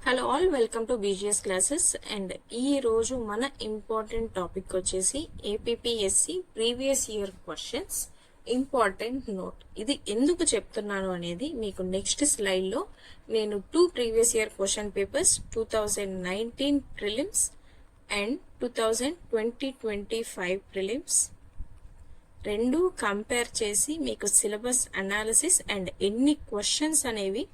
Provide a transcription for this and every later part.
Hello all, welcome to BGS classes. And ఈ రోజు మన ఇంపార్టెంట్ టాపిక్ వచ్చేసి APPSC previous year questions important note. ఇది ఎందుకు చెప్తున్నాను అనేది మీకు నెక్స్ట్ స్లైడ్లో నేను 2 previous year question papers 2019 prelims and 2025 prelims రెండు కంపేర్ చేసి మీకు సిలబస్ అనాలిసిస్ అండ్ ఎన్ని క్వశ్చన్స్ అనేవి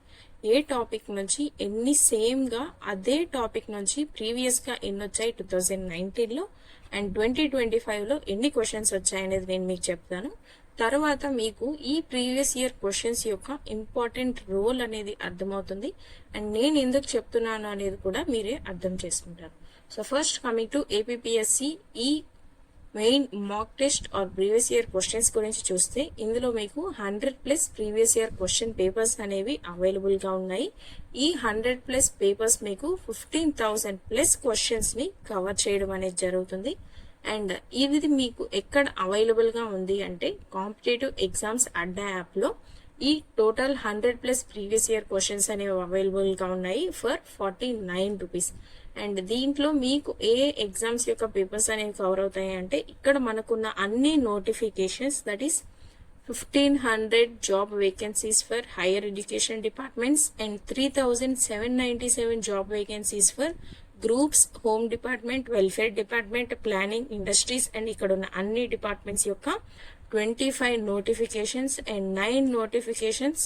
ఏ టాపిక్ నుంచి ఎన్ని సేమ్గా అదే టాపిక్ నుంచి ప్రీవియస్గా ఎన్ని వచ్చాయి 2019లో అండ్ 2025లో ఎన్ని క్వశ్చన్స్ వచ్చాయి అనేది నేను మీకు చెప్తాను. తర్వాత మీకు ఈ ప్రీవియస్ ఇయర్ క్వశ్చన్స్ యొక్క ఇంపార్టెంట్ రోల్ అనేది అర్థమవుతుంది అండ్ నేను ఎందుకు చెప్తున్నాను అనేది కూడా మీరే అర్థం చేసుకుంటారు. So first coming to APPSC ఈ main mock test or previous year questions గురించి చూస్తే ఇందులో మీకు 100+ ప్రీవియస్ ఇయర్ క్వశ్చన్ పేపర్స్ అనేవి అవైలబుల్ గా ఉన్నాయి. ఈ 100+ పేపర్స్ మీకు 15,000+ క్వశ్చన్స్ ని కవర్ చేయడం అనేది జరుగుతుంది. అండ్ ఇది మీకు ఎక్కడ అవైలబుల్ గా ఉంది అంటే కాంపిటేటివ్ ఎగ్జామ్స్ అడ్డా యాప్ లో ఈ టోటల్ 100+ ప్రీవియస్ ఇయర్ క్వశ్చన్స్ అనేవి అవైలబుల్ గా ఉన్నాయి ఫర్ 49 రూపీస్. అండ్ దీంట్లో మీకు ఏ ఎగ్జామ్స్ యొక్క పేపర్స్ అనేవి కవర్ అవుతాయి అంటే ఇక్కడ మనకున్న అన్ని notifications, that is 1500 job vacancies for higher education departments and 3797 job vacancies for groups, home department, welfare department, planning, industries and ఇక్కడ ఉన్న అన్ని డిపార్ట్మెంట్స్ యొక్క 25 notifications and 9 notifications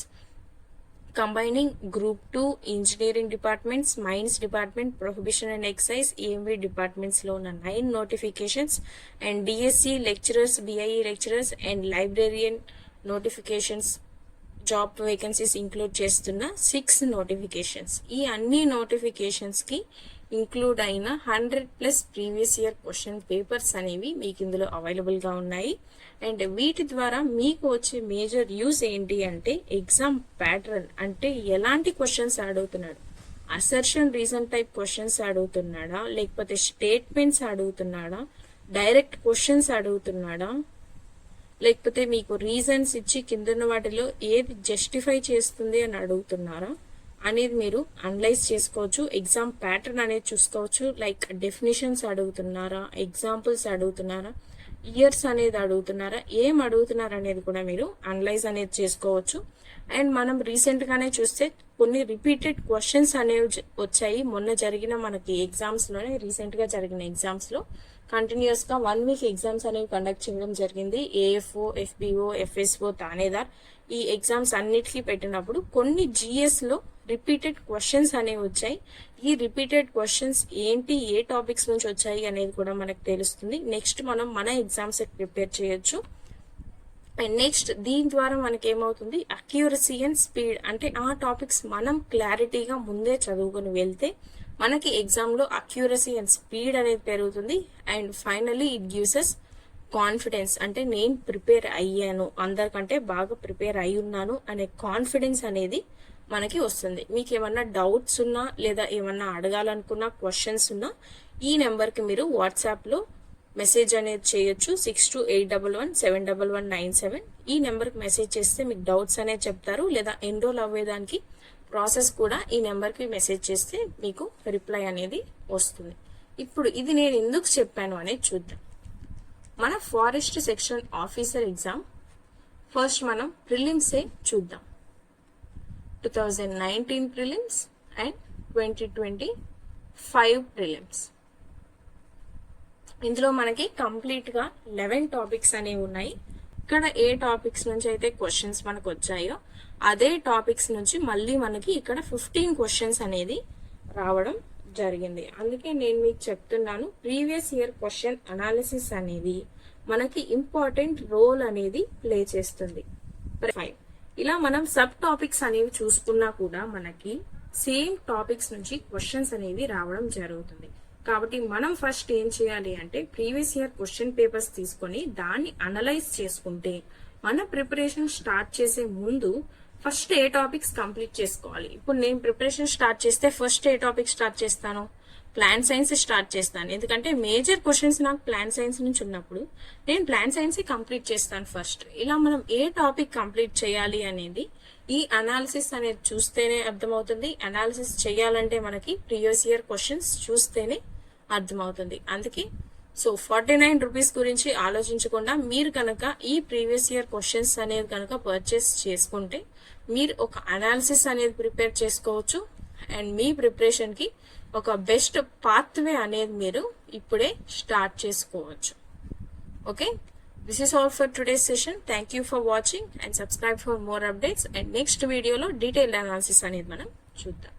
combining group 2 engineering departments, mines department, prohibition and excise, EMV departments లో ఉన్న 9 notifications and DSC lecturers, BIE lecturers and librarian notifications job vacancies include చేస్తున్న 6 notifications. ఈ అన్ని notifications కి ఇంక్లూడ్ అయిన 100+ ప్రీవియస్ ఇయర్ క్వశ్చన్ పేపర్స్ అనేవి మీకు ఇందులో అవైలబుల్ గా ఉన్నాయి. అండ్ వీటి ద్వారా మీకు వచ్చే మేజర్ యూజ్ ఏంటి అంటే ఎగ్జామ్ ప్యాటర్న్, అంటే ఎలాంటి క్వశ్చన్స్ అడుగుతున్నాడు, అసర్షన్ రీజన్ టైప్ క్వశ్చన్స్ అడుగుతున్నాడా, లేకపోతే స్టేట్మెంట్స్ అడుగుతున్నాడా, డైరెక్ట్ క్వశ్చన్స్ అడుగుతున్నాడా, లేకపోతే మీకు రీజన్స్ ఇచ్చి కిందన్న వాటిలో ఏది జస్టిఫై చేస్తుంది అని అడుగుతున్నారా అనేది మీరు అనలైజ్ చేసుకోవచ్చు. ఎగ్జామ్ ప్యాటర్న్ అనేది చూసుకోవచ్చు. లైక్ డెఫినేషన్స్ అడుగుతున్నారా, ఎగ్జాంపుల్స్ అడుగుతున్నారా, ఇయర్స్ అనేది అడుగుతున్నారా, ఏం అడుగుతున్నారా అనేది కూడా మీరు అనలైజ్ అనేది చేసుకోవచ్చు. అండ్ మనం రీసెంట్ గానే చూస్తే కొన్ని రిపీటెడ్ క్వశ్చన్స్ అనేవి వచ్చాయి. మొన్న జరిగిన మనకి ఎగ్జామ్స్ లోనే, రీసెంట్ గా జరిగిన ఎగ్జామ్స్ లో కంటిన్యూస్ గా 1 వీక్ ఎగ్జామ్స్ అనేవి కండక్ట్ చేయడం జరిగింది. ఏఎఫ్ఓ, ఎఫ్బిఓ, ఎఫ్ఎస్ఓ, తానేదార్ ఈ ఎగ్జామ్స్ అన్నిటికీ పెట్టినప్పుడు కొన్ని జిఎస్ లో రిపీటెడ్ క్వశ్చన్స్ అనేవి వచ్చాయి. ఈ రిపీటెడ్ క్వశ్చన్స్ ఏంటి, ఏ టాపిక్స్ నుంచి వచ్చాయి అనేది కూడా మనకు తెలుస్తుంది. నెక్స్ట్ మనం మన ఎగ్జామ్స్ ప్రిపేర్ చేయొచ్చు. అండ్ నెక్స్ట్ దీని ద్వారా మనకి ఏమవుతుంది, అక్యూరసీ అండ్ స్పీడ్, అంటే ఆ టాపిక్స్ మనం క్లారిటీగా ముందే చదువుకుని వెళ్తే మనకి ఎగ్జామ్ లో అక్యూరసీ అండ్ స్పీడ్ అనేది పెరుగుతుంది. And finally it gives us confidence, అంటే నేను ప్రిపేర్ అయ్యాను, అందరికంటే బాగా ప్రిపేర్ అయి ఉన్నాను అనే కాన్ఫిడెన్స్ అనేది మనకి వస్తుంది. మీకు ఏమన్నా డౌట్స్ ఉన్నా లేదా ఏమన్నా అడగాలనుకున్నా క్వశ్చన్స్ ఉన్నా ఈ నెంబర్కి మీరు వాట్సాప్లో మెసేజ్ అనేది చేయొచ్చు. 6281171197 ఈ నెంబర్కి మెసేజ్ చేస్తే మీకు డౌట్స్ అనేది చెప్తారు. లేదా ఎన్రోల్ అవ్వేదానికి ప్రాసెస్ కూడా ఈ నెంబర్కి మెసేజ్ చేస్తే మీకు రిప్లై అనేది వస్తుంది. ఇప్పుడు ఇది నేను ఎందుకు చెప్పాను అనేది చూద్దాం. మన forest section officer exam first మనం ప్రిలిమ్సే చూద్దాం. 2019 ప్రిలిమ్స్ అండ్ 2025 ప్రిలిమ్స్. ఇందులో మనకి కంప్లీట్ గా 11 టాపిక్స్ అనేవి ఉన్నాయి. ఇక్కడ ఏ టాపిక్స్ నుంచి అయితే క్వశ్చన్స్ మనకు వచ్చాయో అదే టాపిక్స్ నుంచి మళ్ళీ మనకి ఇక్కడ 15 క్వశ్చన్స్ అనేది రావడం జరిగింది. అందుకే నేను మీకు చెప్తున్నాను, ప్రీవియస్ ఇయర్ క్వశ్చన్ అనాలిసిస్ అనేది మనకి ఇంపార్టెంట్ రోల్ అనేది ప్లే చేస్తుంది. ఇలా మనం సబ్ టాపిక్స్ అనేవి చూసుకున్నా కూడా మనకి సేమ్ టాపిక్స్ నుంచి క్వశ్చన్స్ అనేవి రావడం జరుగుతుంది. కాబట్టి మనం ఫస్ట్ ఏం చేయాలి అంటే ప్రీవియస్ ఇయర్ క్వశ్చన్ పేపర్స్ తీసుకొని దాన్ని అనలైజ్ చేసుకుంటే మన ప్రిపరేషన్ స్టార్ట్ చేసే ముందు ఫస్ట్ ఏ టాపిక్స్ కంప్లీట్ చేసుకోవాలి. ఇప్పుడు నేను ప్రిపరేషన్ స్టార్ట్ చేస్తే ఫస్ట్ ఏ టాపిక్ స్టార్ట్ చేస్తాను, ప్లాంట్ సైన్స్ స్టార్ట్ చేస్తాను. ఎందుకంటే మేజర్ క్వశ్చన్స్ నాకు ప్లాంట్ సైన్స్ నుంచి ఉన్నప్పుడు నేను ప్లాంట్ సైన్స్ కంప్లీట్ చేస్తాను ఫస్ట్. ఇలా మనం ఏ టాపిక్ కంప్లీట్ చేయాలి అనేది ఈ అనాలిసిస్ అనేది చూస్తేనే అర్థమవుతుంది. అనాలిసిస్ చేయాలంటే మనకి ప్రీవియస్ ఇయర్ క్వశ్చన్స్ చూస్తేనే అర్థమవుతుంది. అందుకే సో 49 రూపీస్ గురించి ఆలోచించకుండా మీరు కనుక ఈ ప్రీవియస్ ఇయర్ క్వశ్చన్స్ అనేది కనుక పర్చేస్ చేసుకుంటే మీరు ఒక అనాలిసిస్ అనేది ప్రిపేర్ చేసుకోవచ్చు అండ్ మీ ప్రిపరేషన్కి ఒక బెస్ట్ పాత్వే అనేది మీరు ఇప్పుడే స్టార్ట్ చేసుకోవచ్చు. Okay, this is all for today's session. Thank you for watching and subscribe for more updates. And next video లో detailed analysis అనేది మనం చూద్దాం.